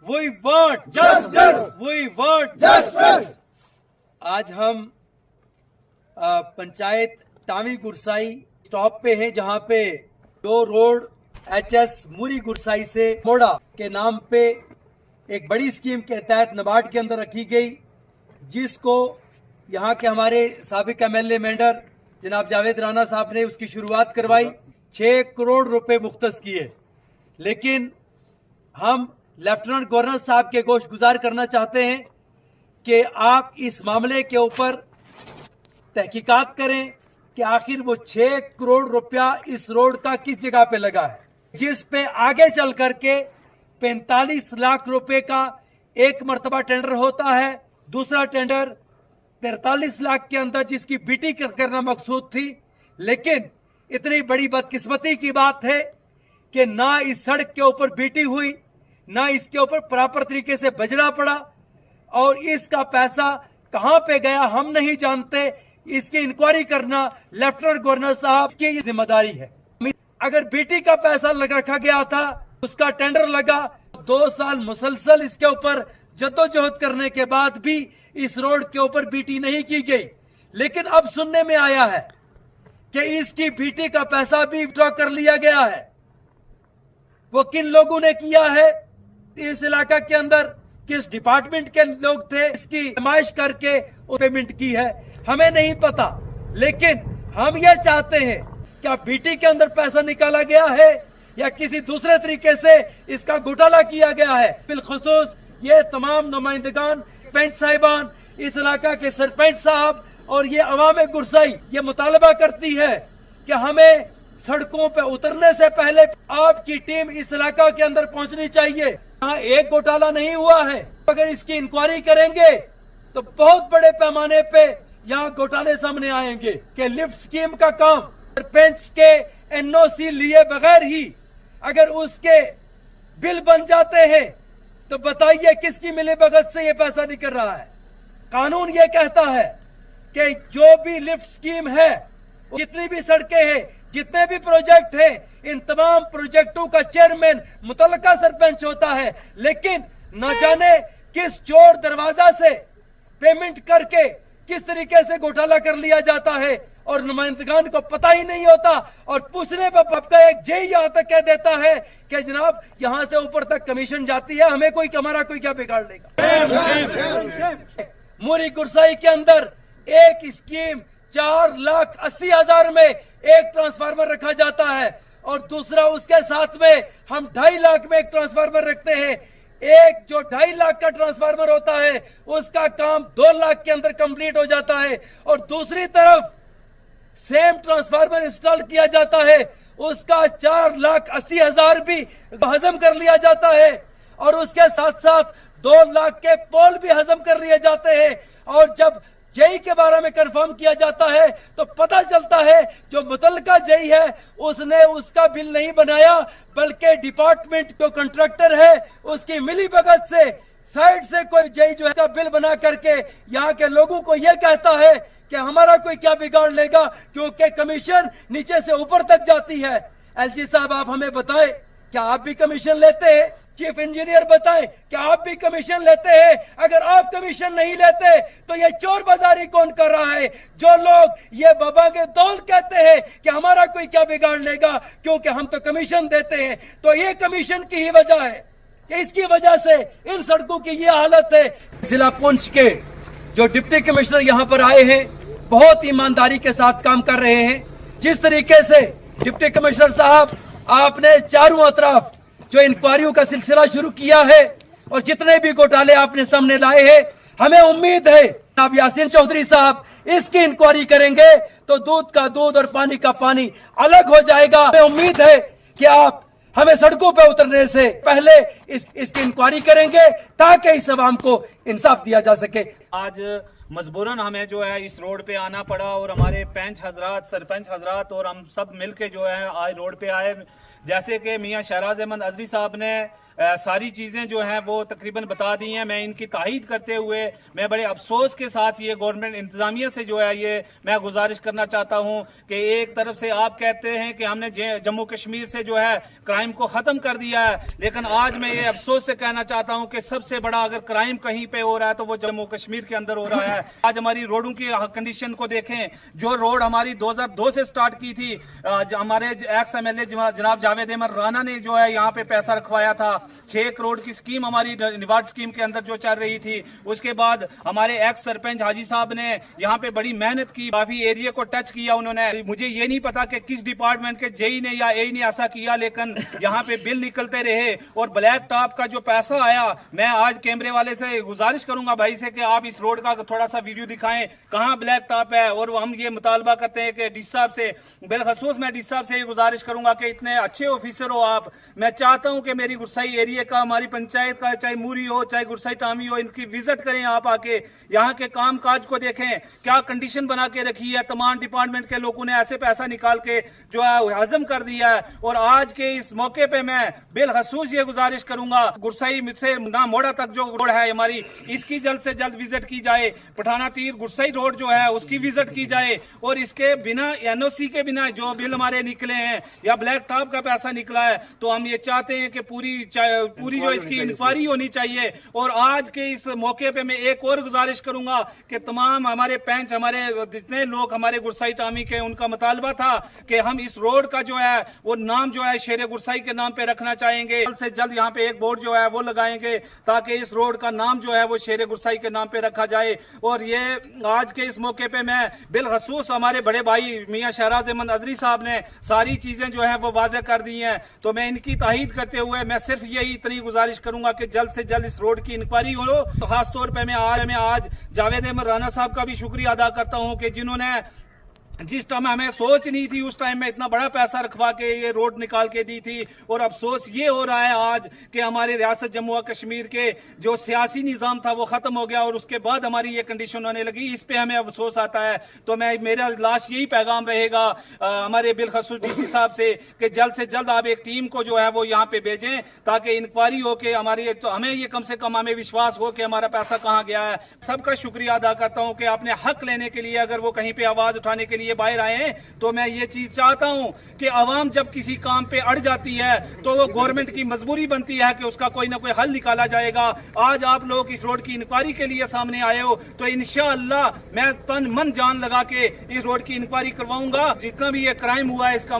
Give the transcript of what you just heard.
We want justice. We want justice. आज हम panchayat TAVI Gursai stop पे हैं, जहां पे दो रोड एचएस मूरी गुरसाई से मोड़ा के नाम पे एक बड़ी स्कीम के तहत नाबार्ड के अंदर रखी गई, जिसको यहाँ के हमारे साबिक एमएलए मेंबर जनाब जावेद राणा साहब ने उसकी शुरुआत करवाई। 6 करोड़ रुपए मुख्तस किए। लेकिन हम लेफ्टिनेंट गवर्नर साहब के गोश गुजार करना चाहते हैं कि आप इस मामले के ऊपर तहकीकात करें कि आखिर वो 6 करोड़ रुपया इस रोड का किस जगह पे लगा है, जिस पे आगे चल करके 45 लाख रुपए का एक मर्तबा टेंडर होता है। दूसरा टेंडर 43 लाख के अंदर जिसकी बीटी करना मकसूद थी। लेकिन इतनी बड़ी बदकिस्मती की बात है कि ना इस सड़क के ऊपर बीटी हुई, ना इसके ऊपर प्रॉपर तरीके से बजड़ा पड़ा, और इसका पैसा कहां पे गया हम नहीं जानते। इसकी इंक्वायरी करना लेफ्टिनेंट गवर्नर साहब की जिम्मेदारी है। अगर बीटी का पैसा रखा गया था, उसका टेंडर लगा, 2 साल मुसलसल इसके ऊपर जद्दोजहद करने के बाद भी इस रोड के ऊपर बीटी नहीं की गई। लेकिन अब सुनने में आया है कि इसकी बीटी का पैसा भी विड्रॉ कर लिया गया है। वो किन लोगों ने किया है, इस इलाका के अंदर किस डिपार्टमेंट के लोग थे, इसकी नुमाइश करके वो पेमेंट की है, हमें नहीं पता। लेकिन हम ये चाहते हैं क्या बीटी के अंदर पैसा निकाला गया है या किसी दूसरे तरीके से इसका घोटाला किया गया है। बिलखुसूस ये तमाम नुमाइंदगान, पंच साहिबान, इस इलाका के सरपंच साहब और ये अवाम गुरसाई ये मुतालबा करती है कि हमें सड़कों पे उतरने से पहले आपकी टीम इस इलाका के अंदर पहुंचनी चाहिए। यहाँ एक घोटाला नहीं हुआ है। अगर इसकी इंक्वायरी करेंगे तो बहुत बड़े पैमाने पे यहाँ घोटाले सामने आएंगे कि लिफ्ट स्कीम का काम सरपंच के एनओसी लिए बगैर ही अगर उसके बिल बन जाते हैं तो बताइए किसकी मिलीभगत से ये पैसा निकल रहा है। कानून ये कहता है कि जो भी लिफ्ट स्कीम है, जितनी भी सड़कें हैं, जितने भी प्रोजेक्ट हैं, इन तमाम प्रोजेक्टों का चेयरमैन मुतल्लिका सरपंच होता है। लेकिन न जाने किस चोर दरवाजा से पेमेंट करके किस तरीके से घोटाला कर लिया जाता है और नुमाइंदगान को पता ही नहीं होता। और पूछने पर आपका एक जेई यहाँ तक कह देता है कि जनाब यहाँ से ऊपर तक कमीशन जाती है, हमें कोई हमारा कोई क्या बिगाड़ लेगा। मूरी गुरसाई के अंदर एक स्कीम 4,80,000 में एक ट्रांसफार्मर रखा जाता है और दूसरा उसके साथ में हम 2.5 लाख में एक ट्रांसफार्मर रखते हैं। एक जो 2.5 लाख का ट्रांसफार्मर होता है उसका काम 2 लाख के अंदर कंप्लीट हो जाता है, और दूसरी तरफ सेम ट्रांसफार्मर इंस्टॉल किया जाता है, उसका 4,80,000 भी हजम कर लिया जाता है, और उसके साथ साथ 2 लाख के पोल भी हजम कर लिए जाते हैं। और जब जेई के बारे में कंफर्म किया जाता है तो पता चलता है जो मुतल्लिका जेई है उसने उसका बिल नहीं बनाया, बल्कि डिपार्टमेंट जो कंट्रैक्टर है उसकी मिलीभगत से साइड से कोई जेई जो है बिल बना करके यहाँ के लोगों को यह कहता है कि हमारा कोई क्या बिगाड़ लेगा, क्योंकि कमीशन नीचे से ऊपर तक जाती है। एलजी साहब आप हमें बताएं, क्या आप भी कमीशन लेते हैं? चीफ इंजीनियर बताएं, क्या आप भी कमीशन लेते हैं? अगर आप कमीशन नहीं लेते तो ये चोर बाजारी कौन कर रहा है? जो लोग ये बाबा के दौल कहते हैं कि हमारा कोई क्या बिगाड़ लेगा क्योंकि हम तो कमीशन देते हैं, तो ये कमीशन की ही वजह है कि इसकी वजह से इन सड़कों की ये हालत है। जिला पुंछ के जो डिप्टी कमिश्नर यहाँ पर आए हैं बहुत ईमानदारी के साथ काम कर रहे हैं। जिस तरीके से डिप्टी कमिश्नर साहब आपने चारों तरफ जो इंक्वायरियों का सिलसिला शुरू किया है और जितने भी घोटाले आपने सामने लाए हैं, हमें उम्मीद है अब यासीन चौधरी साहब इसकी इंक्वायरी करेंगे तो दूध का दूध और पानी का पानी अलग हो जाएगा। हमें उम्मीद है कि आप हमें सड़कों पे उतरने से पहले इसकी इंक्वायरी करेंगे ताकि इस अवाम को इंसाफ दिया जा सके। आज मजबूरन हमें जो है इस रोड पे आना पड़ा और हमारे पंच हजरात, सरपंच हजरात और हम सब मिलके जो है आज रोड पे आए। जैसे कि मियां शहराज अहमद अजरी साहब ने सारी चीजें जो हैं वो तकरीबन बता दी हैं। मैं इनकी ताहीद करते हुए मैं बड़े अफसोस के साथ ये गवर्नमेंट इंतजामिया से जो है ये मैं गुजारिश करना चाहता हूं कि एक तरफ से आप कहते हैं कि हमने जम्मू कश्मीर से जो है क्राइम को खत्म कर दिया है, लेकिन आज मैं ये अफसोस से कहना चाहता हूं कि सबसे बड़ा अगर क्राइम कहीं पे हो रहा है तो वो जम्मू कश्मीर के अंदर हो रहा है। आज हमारी रोडों की कंडीशन को देखें, जो रोड हमारी 2002 से स्टार्ट की थी, हमारे एक्स एमएलए जनाब जावेद अहमद राना ने जो है यहाँ पे पैसा रखवाया था। 6 करोड़ की स्कीम हमारी निवार्ड स्कीम के अंदर जो चल रही थी, उसके बाद हमारे एक्स सरपंच हाजी साहब ने यहाँ पे बड़ी मेहनत की, काफी एरिया को टच किया उन्होंने। मुझे ये नहीं पता कि किस डिपार्टमेंट के जेई ने या एई ने ऐसा किया, लेकिन यहाँ पे बिल निकलते रहे और ब्लैक टॉप का जो पैसा आया, मैं आज कैमरे वाले से गुजारिश करूंगा भाई से कि आप इस रोड का थोड़ा सा वीडियो दिखाएं कहाँ ब्लैक टॉप है। और हम ये मुतालबा करते हैं कि डीसी साहब से, बिलखसूस मैं डीसी साहब से ये गुजारिश करूंगा कि इतने अच्छे ऑफिसर हो आप, मैं चाहता हूं कि मेरी गुरसाई एरिया का, हमारी पंचायत का, चाहे मूरी हो चाहे गुरसाई टामी हो, इनकी विजिट करें आप आके, यहाँ के काम काज को देखें, क्या कंडीशन बना के रखी है। तमाम डिपार्टमेंट के लोगों ने ऐसे पैसा निकाल के जो है हजम कर दिया है। और आज के इस मौके पे मैं बिलखसूस ये गुजारिश करूंगा, गुरसाई से ना मोड़ा तक जो रोड है हमारी, इसकी जल्द से जल्द विजिट की जाए। पठाना तीर गुरसाई रोड जो है उसकी विजिट की जाए, और इसके बिना एनओसी के बिना जो बिल हमारे निकले हैं या ब्लैक टॉप का पैसा निकला है, तो हम ये चाहते हैं कि पूरी जो इसकी इंक्वायरी होनी चाहिए। और आज के इस मौके पे मैं एक और गुजारिश करूंगा कि तमाम हमारे पंच, हमारे जितने लोग हमारे गुरसाई टामी के, उनका मुतालबा था कि हम इस रोड का जो है वो नाम जो है शेर गुरसाई के नाम पे रखना चाहेंगे। जल्द से जल्द यहाँ पे एक बोर्ड जो है वो लगाएंगे ताकि इस रोड का नाम जो है वो शेर गुरसाई के नाम पे रखा जाए। और ये आज के इस मौके पे मैं बिलखसूस हमारे बड़े भाई मियां शहराज अहमद अजरी साहब ने सारी चीजें जो है वो वाज़ेह कर दी हैं, तो मैं इनकी ताहीद करते हुए मैं सिर्फ यही इतनी गुजारिश करूंगा कि जल्द से जल्द इस रोड की इंक्वायरी हो। तो खास तौर पे मैं आज जावेद अहमद राना साहब का भी शुक्रिया अदा करता हूं कि जिन्होंने जिस टाइम हमें सोच नहीं थी उस टाइम में इतना बड़ा पैसा रखवा के ये रोड निकाल के दी थी। और अफसोस ये हो रहा है आज कि हमारी रियासत जम्मू और कश्मीर के जो सियासी निज़ाम था वो खत्म हो गया और उसके बाद हमारी ये कंडीशन होने लगी, इस पे हमें अफसोस आता है। तो मैं मेरा लास्ट यही पैगाम रहेगा हमारे बिलखसूस डीसी साहब से कि जल्द से जल्द आप एक टीम को जो है वो यहाँ पे भेजें ताकि इंक्वायरी हो के हमारी, तो हमें ये कम से कम हमें विश्वास हो कि हमारा पैसा कहाँ गया है। सबका शुक्रिया अदा करता हूँ कि आपने हक लेने के लिए अगर वो कहीं पे आवाज उठाने के लिए बाहर आए हैं, तो मैं ये चीज चाहता हूं कि आवाम जब किसी काम पे अड़ जाती है तो वो गवर्नमेंट की मजबूरी बनती है कि उसका कोई ना कोई हल निकाला जाएगा। आज आप लोग इस रोड की इंक्वायरी के लिए सामने आए हो, तो इंशाअल्लाह मैं तन मन जान लगा के इस रोड की इंक्वायरी करवाऊंगा। जितना भी ये क्राइम हुआ है इसका